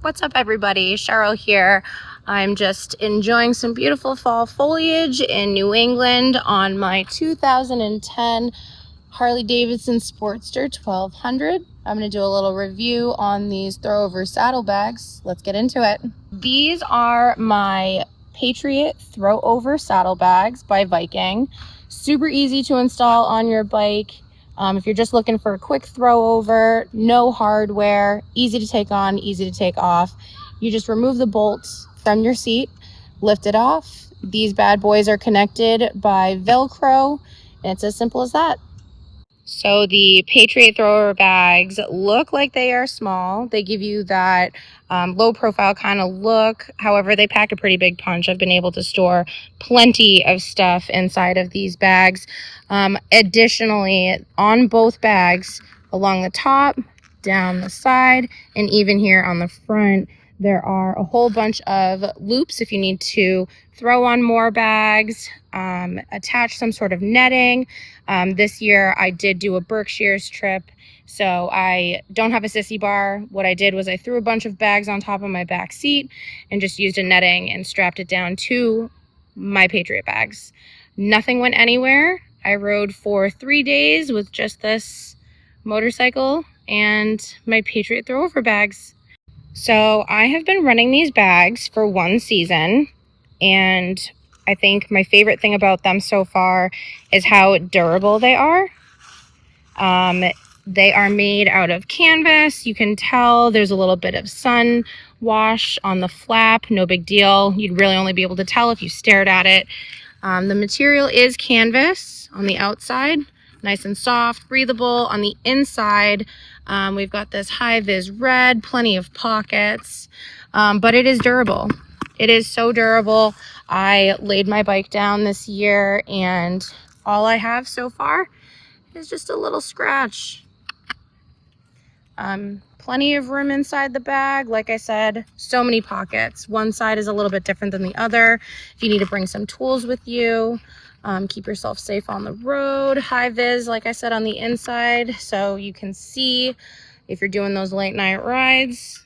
What's up, everybody? Cheryl here. I'm just enjoying some beautiful fall foliage in New England on my 2010 Harley Davidson Sportster 1200. I'm going to do a little review on these throwover saddlebags. Let's get into it. These are my Patriot throwover saddlebags by Viking. Super easy to install on your bike. If you're just looking for a quick throw over, no hardware, easy to take on, easy to take off. You just remove the bolts from your seat, lift it off. These bad boys are connected by Velcro, and it's as simple as that. So the Patriot thrower bags look like they are small. They give you that low profile kind of look. However, they pack a pretty big punch. I've been able to store plenty of stuff inside of these bags. Additionally, on both bags, along the top, down the side, and even here on the front, there are a whole bunch of loops if you need to throw on more bags, attach some sort of netting. This year I did do a Berkshire's trip, so I don't have a Sissy Bar. What I did was I threw a bunch of bags on top of my back seat and just used a netting and strapped it down to my Patriot bags. Nothing went anywhere. I rode for 3 days with just this motorcycle and my Patriot throwover bags. So I have been running these bags for 1 season, and I think my favorite thing about them so far is how durable they are. They are made out of canvas. You can tell there's a little bit of sun wash on the flap. No big deal. You'd really only be able to tell if you stared at it. The material is canvas on the outside, nice and soft, breathable. On the inside, we've got this high-vis red, plenty of pockets, but it is durable. It is so durable. I laid my bike down this year, and all I have so far is just a little scratch. Plenty of room inside the bag. Like I said, so many pockets. One side is a little bit different than the other. If you need to bring some tools with you, keep yourself safe on the road. High vis, like I said, on the inside, so you can see if you're doing those late night rides.